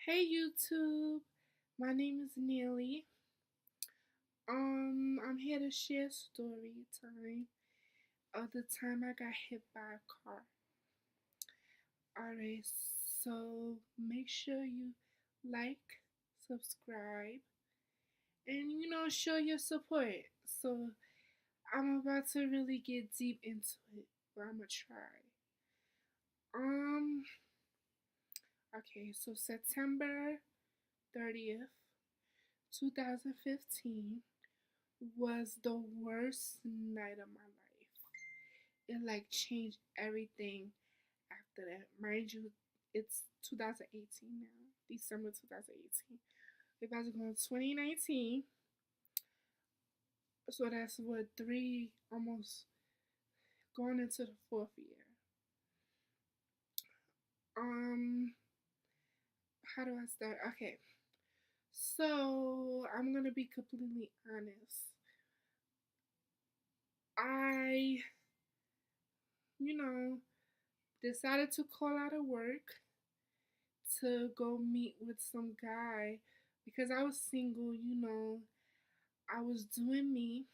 Hey YouTube, my name is Neely. I'm here to share story time of the time I got hit by a car. Alright, so make sure you like, subscribe, and show your support. So I'm about to really get deep into it, but I'm gonna try. Um, okay, so September 30th, 2015 was the worst night of my life. It like changed everything after that. Mind you, it's 2018 now, December 2018. We're about to go in 2019, so that's what three, almost going into the fourth year. Um, how do I start? Okay, so I'm gonna be completely honest. I, you know, decided to call out of work to go meet with some guy because I was single. I was doing me,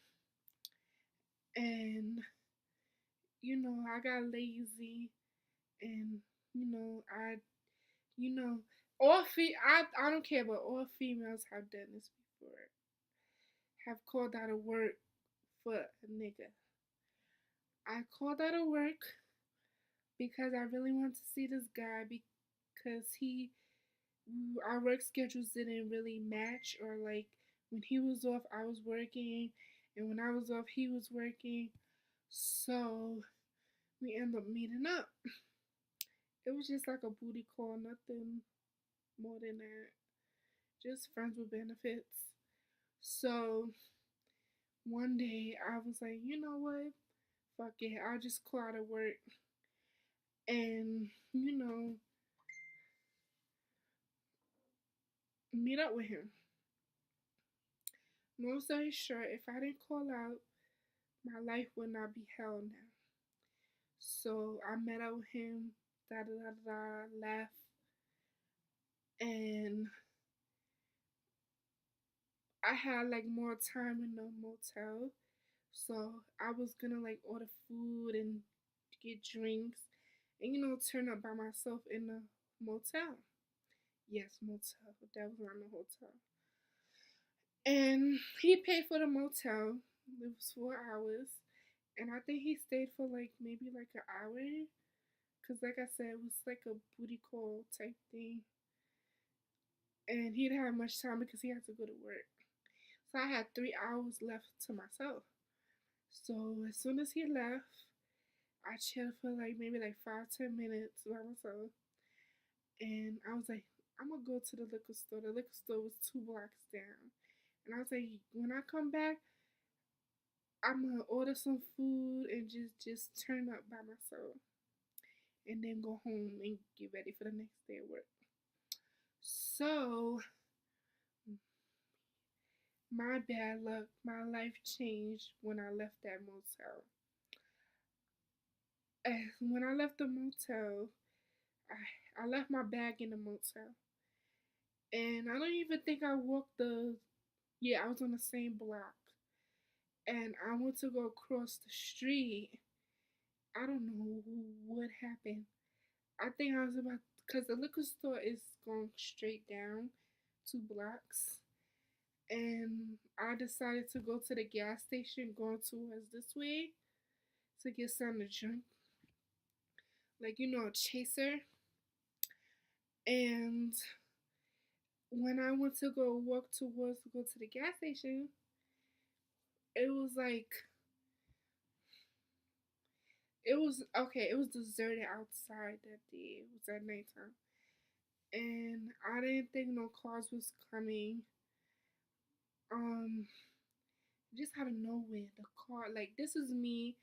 and I got lazy, and you know I you know I don't care, but all females have done this before. Have called out of work for a nigga. I called out of work because I really wanted to see this guy because he our work schedules didn't really match, or like when he was off I was working, and when I was off he was working. So we ended up meeting up. It was just like a booty call, nothing more than that. Just friends with benefits. So one day I was like, you know what? Fuck it. I'll just call out of work and, meet up with him. Long story short, if I didn't call out, my life would not be hell now. So I met up with him, da da da da, left, and I had like more time in the motel. So I was gonna like order food and get drinks and turn up by myself in the motel. Yes, motel. That was not a hotel. And he paid for the motel. It was 4 hours. And I think he stayed for like maybe like an hour. Cause like I said, it was like a booty call type thing. And he didn't have much time because he had to go to work. So I had 3 hours left to myself. So as soon as he left, I chilled for like maybe like 5-10 minutes by myself, and I was like, I'm gonna go to the liquor store. The liquor store was 2 blocks down, and I was like, when I come back, I'm gonna order some food and just turn up by myself, and then go home and get ready for the next day of work. So my bad luck, my life changed when I left that motel. And when I left the motel, I left my bag in the motel. And I don't even think I walked yeah, I was on the same block. And I went to go across the street. I don't know what happened. I think I was about, because the liquor store is going straight down 2 blocks. And I decided to go to the gas station going towards this way to get something to drink. Like, a chaser. And when I went to go walk towards to go to the gas station, it was like it was okay. It was deserted outside that day. It was at nighttime, and I didn't think no cars was coming. Um, just out of nowhere, the car, like, this is me,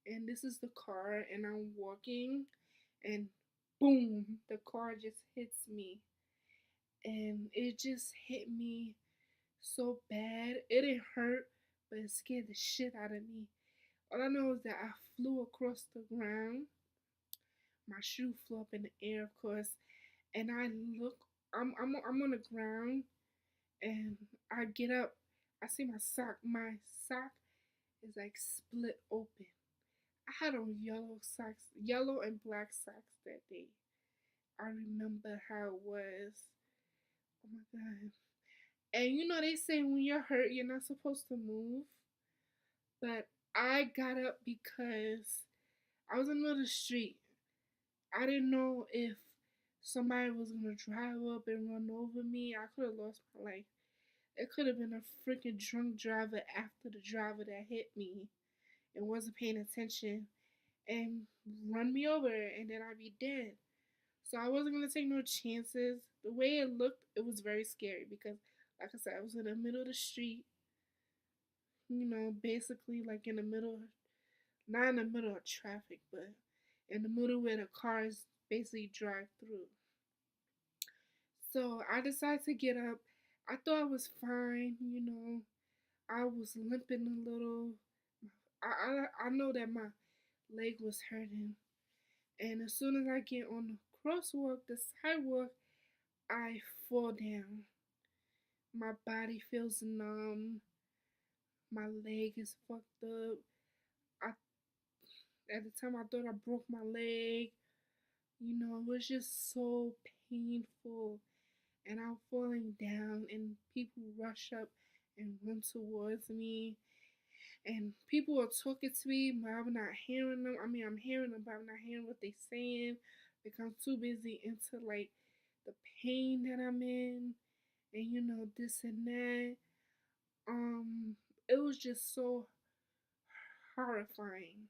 and this is the car, and I'm walking, and boom, the car just hits me, and it just hit me so bad. It didn't hurt, but it scared the shit out of me. All I know is that I flew across the ground. My shoe flew up in the air, of course, and I'm on the ground, and I get up. I see my sock. My sock is like split open. I had on yellow socks, yellow and black socks that day. I remember how it was. Oh my god. And they say when you're hurt, you're not supposed to move. But I got up because I was in the middle of the street. I didn't know if somebody was gonna drive up and run over me. I could have lost my life. It could have been a freaking drunk driver after the driver that hit me and wasn't paying attention and run me over, and then I'd be dead. So I wasn't gonna take no chances. The way it looked, it was very scary because, like I said, I was in the middle of the street. Basically like in the middle, not in the middle of traffic, but in the middle where the cars basically drive through. So I decided to get up. I thought I was fine. I was limping a little. I know that my leg was hurting. And as soon as I get on the crosswalk, the sidewalk, I fall down. My body feels numb. My leg is fucked up. I At the time I thought I broke my leg. It was just so painful. And I'm falling down, and people rush up and run towards me. And people are talking to me, but I'm not hearing them. I mean, I'm hearing them, but I'm not hearing what they're saying because I'm too busy into like the pain that I'm in, and this and that. It was just so horrifying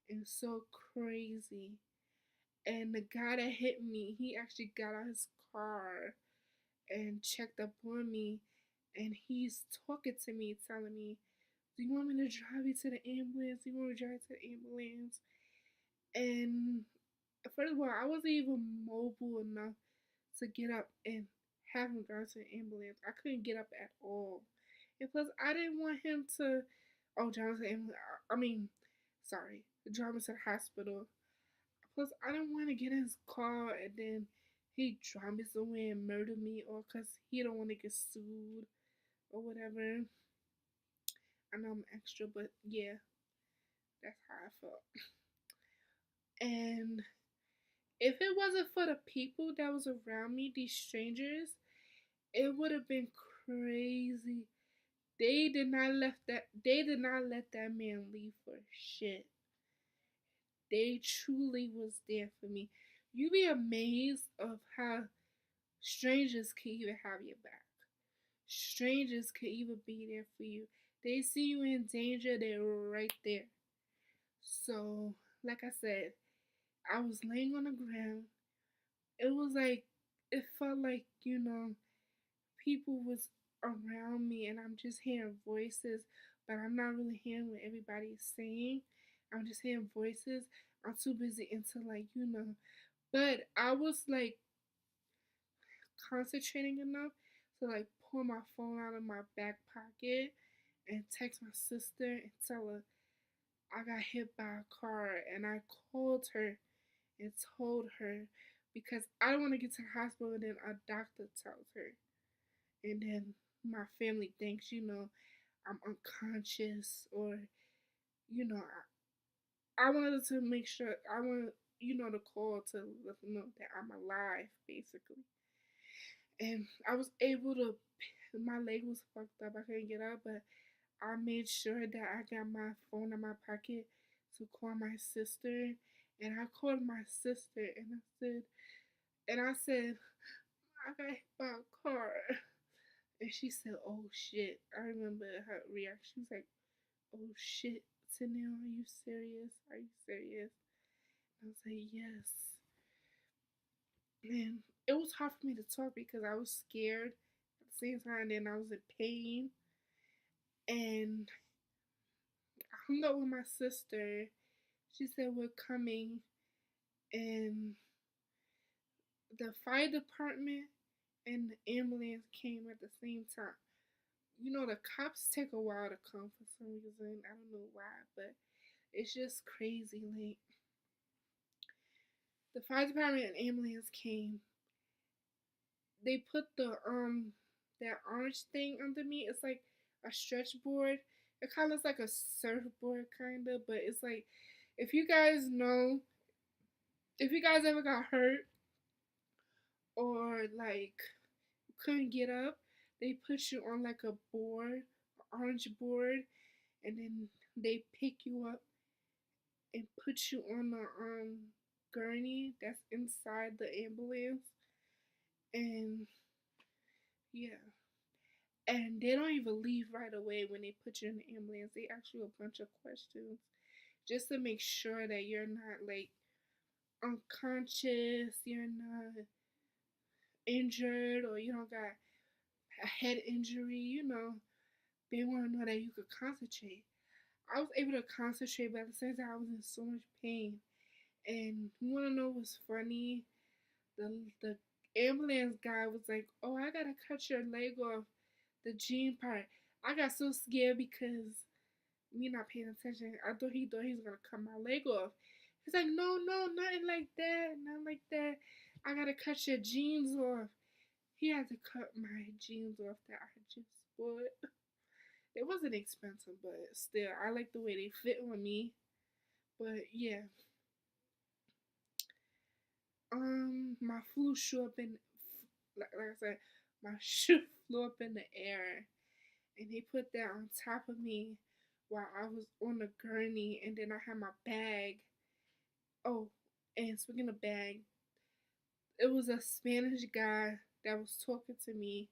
and so crazy. And the guy that hit me, he actually got out his car and checked up on me, and he's talking to me, telling me, "Do you want me to drive you to the ambulance? Do you want me to drive you to the ambulance?" And first of all, I wasn't even mobile enough to get up and have him drive to the ambulance. I couldn't get up at all. And plus, I didn't want him to, drive to the ambulance. I mean, sorry, drive me to the hospital. Plus, I didn't want to get in his car and then he drive me somewhere and murder me, or because he don't want to get sued or whatever. I know I'm extra, but yeah, that's how I felt. And if it wasn't for the people that was around me, these strangers, it would have been crazy. They did not let that man leave for shit. They truly was there for me. You be amazed of how strangers can even have your back. Strangers can even be there for you. They see you in danger, they're right there. So, like I said, I was laying on the ground. It was like, it felt like, people was around me and I'm just hearing voices, but I'm not really hearing what everybody is saying. I'm just hearing voices. I'm too busy into but I was like concentrating enough to like pull my phone out of my back pocket and text my sister and tell her I got hit by a car, and I called her and told her because I don't want to get to the hospital and then a doctor tells her, and then my family thinks I'm unconscious, or I wanted to make sure I wanted to call to let them know that I'm alive basically. And I was able to, my leg was fucked up, I couldn't get up, but I made sure that I got my phone in my pocket to call my sister. And I called my sister and I said, I got hit by a car. And she said, "Oh shit." I remember her reaction. She was like, "Oh shit, Tanil, are you serious? Are you serious?" I was like, "Yes." And it was hard for me to talk because I was scared at the same time, and I was in pain. And I hung up with my sister. She said, "We're coming." And the fire department and the ambulance came at the same time. The cops take a while to come for some reason. I don't know why, but it's just crazy. Like, the fire department and ambulance came. they put the that orange thing under me. It's like a stretch board. It kind of looks like a surfboard, kind of, but it's like if you guys know, if you guys ever got hurt or like couldn't get up, they put you on like a board, an orange board, and then they pick you up and put you on a gurney that's inside the ambulance, and yeah, and they don't even leave right away when they put you in the ambulance. They ask you a bunch of questions just to make sure that you're not like unconscious, you're not injured, or you don't got a head injury. They want to know that you could concentrate. I was able to concentrate, but at the same time, I was in so much pain. And you want to know what's funny? The ambulance guy was like, "Oh, I gotta cut your leg off, the gene part." I got so scared because me not paying attention. I thought he was gonna cut my leg off. He's like, "No, no, nothing like that, nothing like that. I gotta cut your jeans off." He had to cut my jeans off that I just bought. It wasn't expensive, but still, I like the way they fit on me. But yeah, my flu flew up in, like I said, my shoe flew up in the air, and they put that on top of me while I was on the gurney, and then I had my bag. Oh, and speaking of bag, it was a Spanish guy that was talking to me.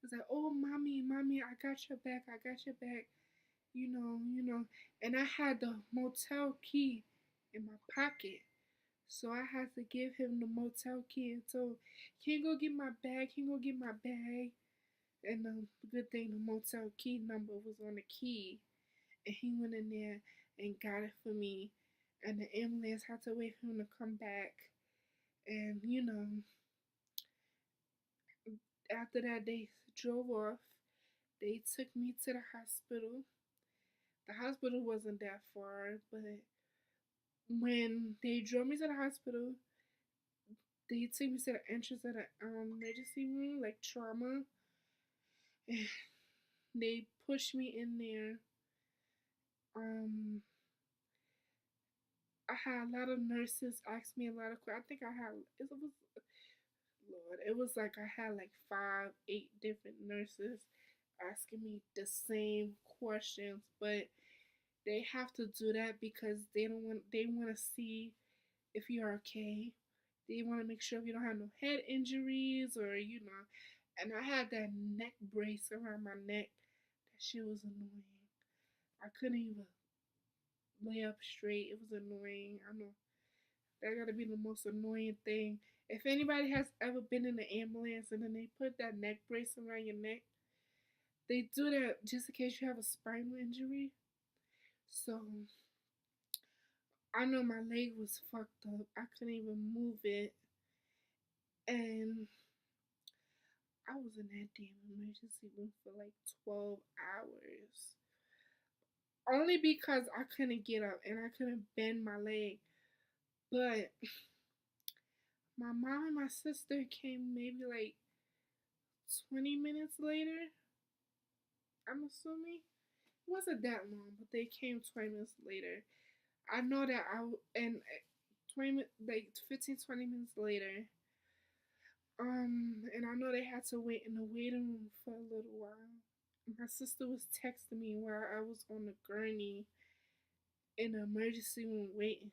He was like, "Oh, mommy, mommy, I got your back, I got your back." And I had the motel key in my pocket. So I had to give him the motel key and told, "Can you go get my bag? Can you go get my bag?" And the good thing, the motel key number was on the key. And he went in there and got it for me. And the ambulance had to wait for him to come back. And, after that, they drove off. They took me to the hospital. The hospital wasn't that far, but when they drove me to the hospital, they took me to the entrance of the emergency room, like trauma. And they pushed me in there. Um, I had a lot of nurses ask me a lot of questions. I think I had it was Lord, it was like I had like 5, 8 different nurses asking me the same questions, but they have to do that because they want to see if you're okay. They want to make sure you don't have no head injuries or. And I had that neck brace around my neck. That shit was annoying. I couldn't even lay up straight. It was annoying. I know that gotta be the most annoying thing. If anybody has ever been in the ambulance and then they put that neck brace around your neck, they do that just in case you have a spinal injury. So I know my leg was fucked up. I couldn't even move it. And I was in that damn emergency room for like 12 hours. Only because I couldn't get up and I couldn't bend my leg. But my mom and my sister came maybe like 20 minutes later, I'm assuming. It wasn't that long, but they came 20 minutes later. I know that and 20, like 15, 20 minutes later, and I know they had to wait in the waiting room for a little while. My sister was texting me while I was on the gurney in the emergency room waiting.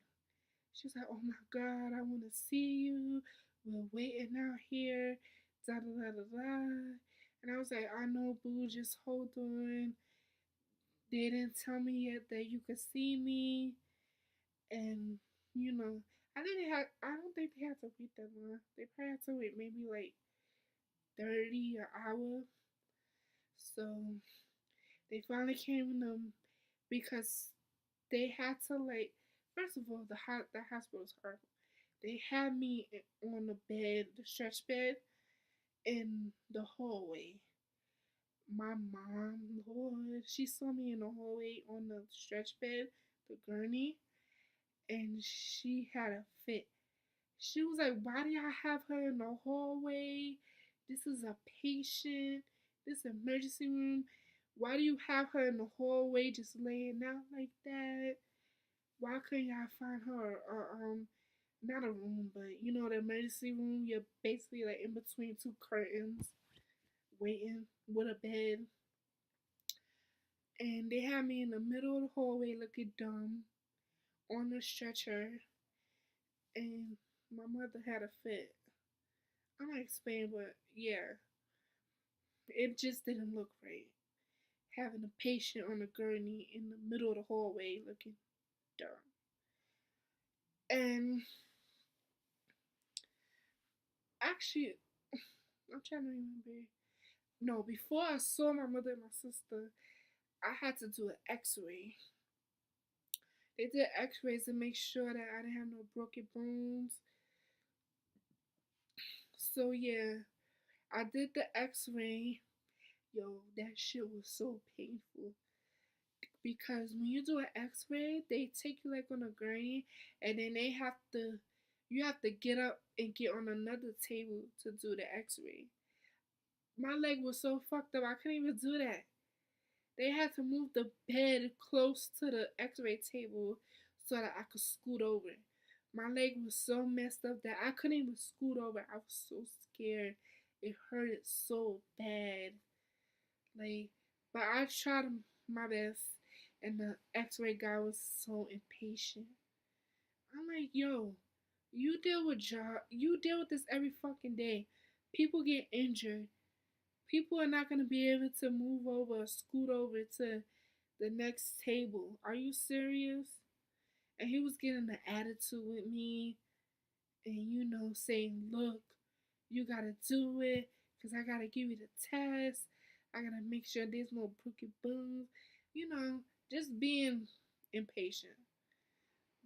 She was like, "Oh my God, I want to see you. We're waiting out here. Da da da da da." And I was like, "I know, boo. Just hold on. They didn't tell me yet that you could see me." And you know, I think they had. I don't think they had to wait that long. They probably had to wait maybe like 30 an hour. So they finally came in them because they had to like. First of all, the hospital's horrible. They had me on the bed, the stretch bed, in the hallway. My mom, Lord, she saw me in the hallway on the stretch bed, the gurney, and she had a fit. She was like, "Why do y'all have her in the hallway? This is a patient. This emergency room. Why do you have her in the hallway just laying out like that? Why couldn't y'all find her not a room, but the emergency room? You're basically like in between two curtains, waiting with a bed. And they had me in the middle of the hallway looking dumb on the stretcher, and my mother had a fit. I'm not explaining, but yeah, it just didn't look right. Having a patient on a gurney in the middle of the hallway looking dumb. And actually, I'm trying to remember. No, before I saw my mother and my sister, I had to do an x ray. They did x rays to make sure that I didn't have no broken bones. So, yeah, I did the x ray. Yo, that shit was so painful. Because when you do an x-ray, they take you like on a gurney, and then you have to get up and get on another table to do the x-ray. My leg was so fucked up, I couldn't even do that. They had to move the bed close to the x-ray table so that I could scoot over. My leg was so messed up that I couldn't even scoot over. I was so scared. It hurted so bad. Like, but I tried my best, and the X-ray guy was so impatient. I'm like, yo, you deal with this every fucking day. People get injured. People are not gonna be able to move over, or scoot over to the next table. Are you serious? And he was getting the attitude with me, and saying, look, you gotta do it, because I gotta give you the test. I gotta make sure there's no broken bones. Just being impatient.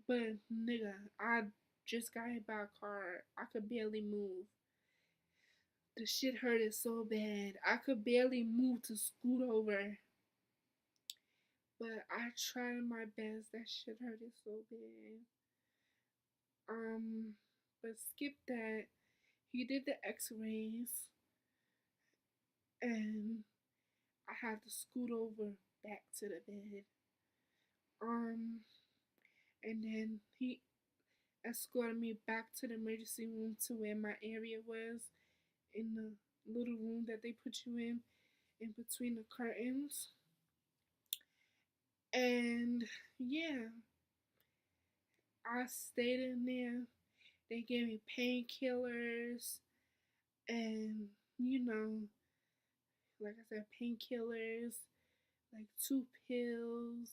But nigga, I just got hit by a car. I could barely move. The shit hurted so bad. I could barely move to scoot over. But I tried my best. That shit hurted so bad. Um, but skip that. He did the x-rays, and I had to scoot over back to the bed. Um, and then he escorted me back to the emergency room to where my area was, in the little room that they put you in between the curtains. And yeah, I stayed in there. They gave me painkillers and, you know, like I said, painkillers, like 2 pills.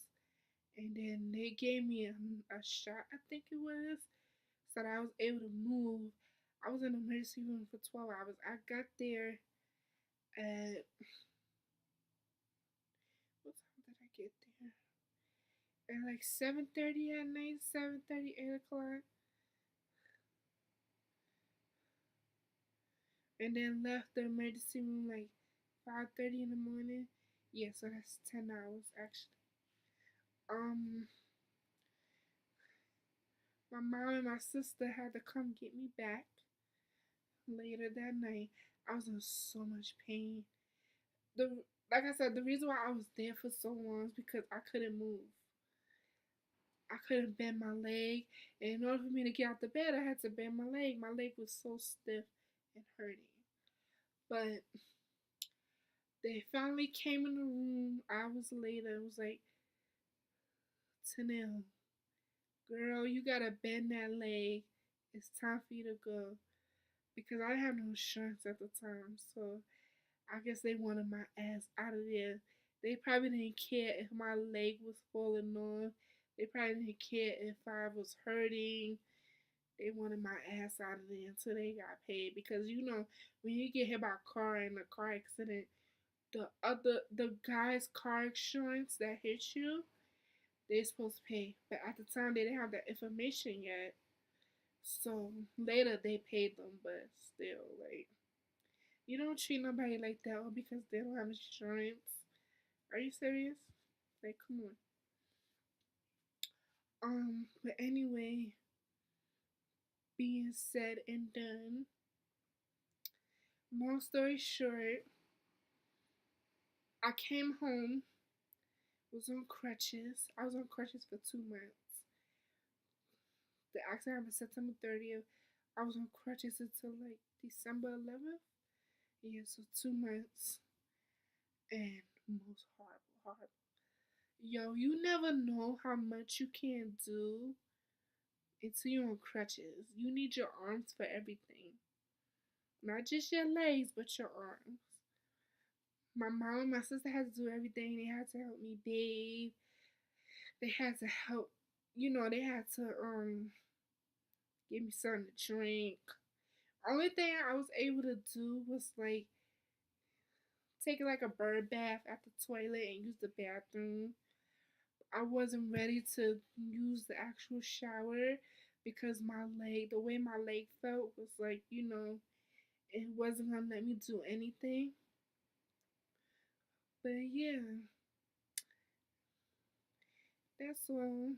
And then they gave me a shot, I think it was, so that I was able to move. I was in the emergency room for 12 hours. I got there at, what time did I get there? At like 7:30 at night, 7:30, 8 o'clock. And then left the emergency room like 5:30 in the morning. Yeah, so that's 10 hours actually. Um, my mom and my sister had to come get me back later that night. I was in so much pain. The Like I said, the reason why I was there for so long is because I couldn't move. I couldn't bend my leg, and in order for me to get out the bed, I had to bend my leg. My leg was so stiff and hurting. But they finally came in the room hours later. It was like, Tanil, girl, you gotta bend that leg. It's time for you to go. Because I didn't have no insurance at the time, so I guess they wanted my ass out of there. They probably didn't care if my leg was falling off. They probably didn't care if I was hurting. They wanted my ass out of there until they got paid. Because when you get hit by a car in a car accident, the guy's car insurance that hit you, they're supposed to pay. But at the time they didn't have that information yet. So later they paid them, but still, like, you don't treat nobody like that all because they don't have insurance. Are you serious? Like, come on. But anyway, being said and done, Long story short, I came home, was on crutches. I was on crutches for 2 months. The accident happened September 30th. I was on crutches until like December 11th. Yeah, so 2 months. And most horrible, horrible. Yo, you never know how much you can do until you're on crutches. You need your arms for everything. Not just your legs, but your arms. My mom and my sister had to do everything. They had to help me bathe. They had to help, they had to give me something to drink. Only thing I was able to do was like take like a bird bath at the toilet and use the bathroom. I wasn't ready to use the actual shower because my leg, the way my leg felt was like, it wasn't gonna let me do anything. But yeah, that's all.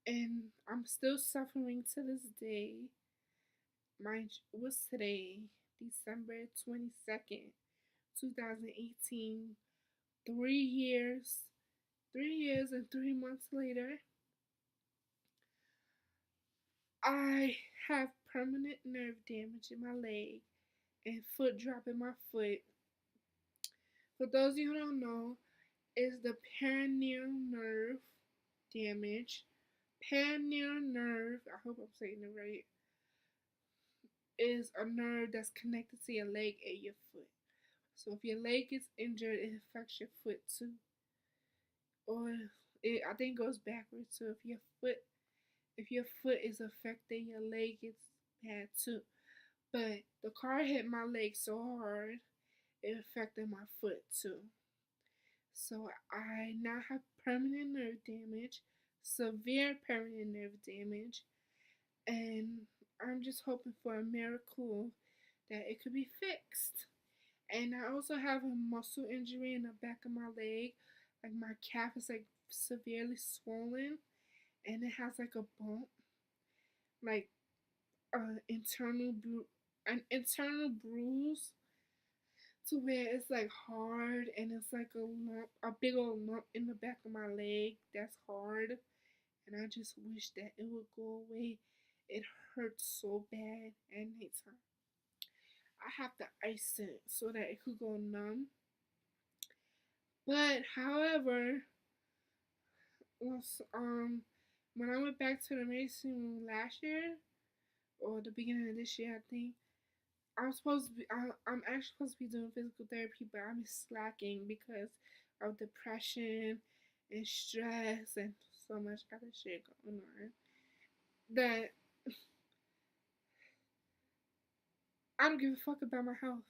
And I'm still suffering to this day. What's today? December 22nd, 2018. 3 years, 3 years and 3 months later, I have permanent nerve damage in my leg and foot drop in my foot. For those of you who don't know, is the perineal nerve damage. Perineal nerve, I hope I'm saying it right, is a nerve that's connected to your leg and your foot. So if your leg gets injured, it affects your foot too. Or I think it goes backwards. So if your foot is affected, your leg gets bad too. But the car hit my leg so hard, it affected my foot too. So I now have permanent nerve damage, severe permanent nerve damage, and I'm just hoping for a miracle that it could be fixed. And I also have a muscle injury in the back of my leg. Like my calf is like severely swollen and it has like a bump, like an internal bruise to where it's like hard and it's like a lump, a big old lump in the back of my leg that's hard. And I just wish that it would go away. It hurts so bad at nighttime. I have to ice it so that it could go numb. But however, once when I went back to the emergency room last year or the beginning of this year, I think I'm actually supposed to be doing physical therapy, but I'm slacking because of depression and stress and so much other shit going on that I don't give a fuck about my health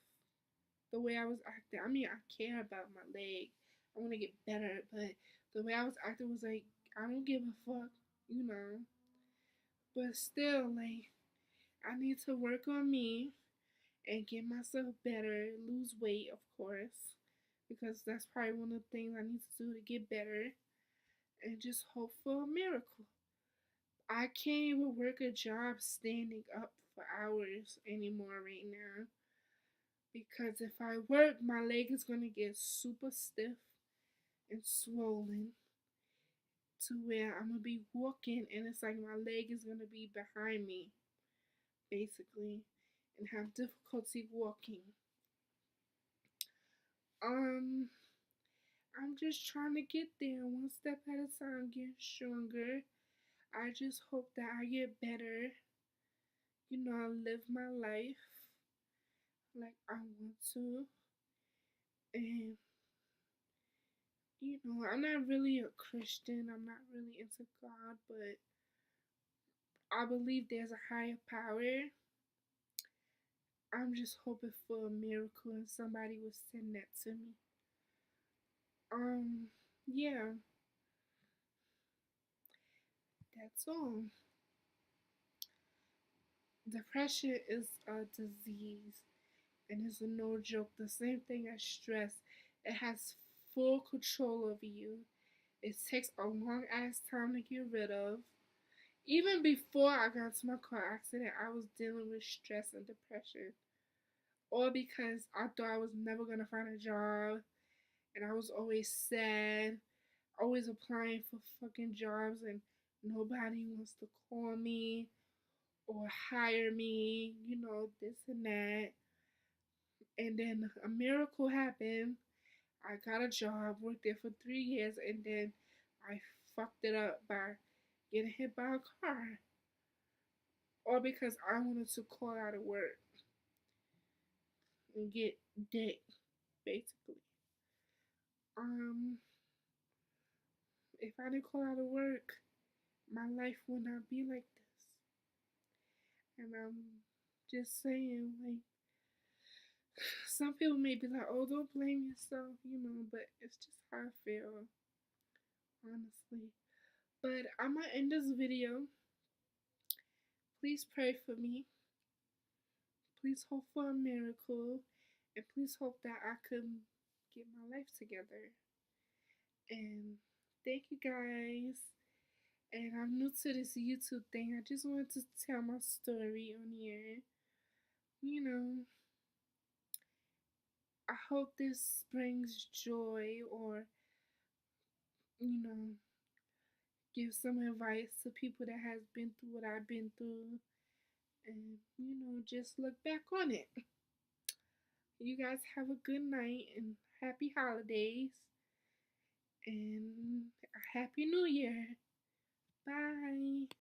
the way I was acting. I mean, I care about my leg. I want to get better, but the way I was acting was like, I don't give a fuck, you know. But still, like, I need to work on me and get myself better, lose weight, of course, because that's probably one of the things I need to do to get better, and just hope for a miracle. I can't even work a job standing up for hours anymore right now because if I work, my leg is going to get super stiff and swollen to where I'm going to be walking and it's like my leg is going to be behind me, basically, and have difficulty walking. Um, I'm just trying to get there one step at a time, get stronger. I just hope that I get better. Live my life like I want to. And, I'm not really a Christian. I'm not really into God, but I believe there's a higher power. I'm just hoping for a miracle and somebody will send that to me. Yeah, that's all. Depression is a disease and it's no joke. The same thing as stress. It has full control over you. It takes a long ass time to get rid of. Even before I got into my car accident, I was dealing with stress and depression all because I thought I was never gonna find a job, and I was always sad, always applying for fucking jobs, and nobody wants to call me or hire me, this and that. And then a miracle happened. I got a job, worked there for 3 years, and then I fucked it up by getting hit by a car. All because I wanted to call out of work and get dick, basically. Um, if I didn't call out of work, my life would not be like this. And I'm just saying, like, some people may be like, oh, don't blame yourself, but it's just how I feel, honestly. But I'm gonna end this video. Please pray for me. Please hope for a miracle. And please hope that I can get my life together. And thank you guys. And I'm new to this YouTube thing. I just wanted to tell my story on here. I hope this brings joy or, you know, give some advice to people that has been through what I've been through and, just look back on it. You guys have a good night and happy holidays and a happy new year. Bye.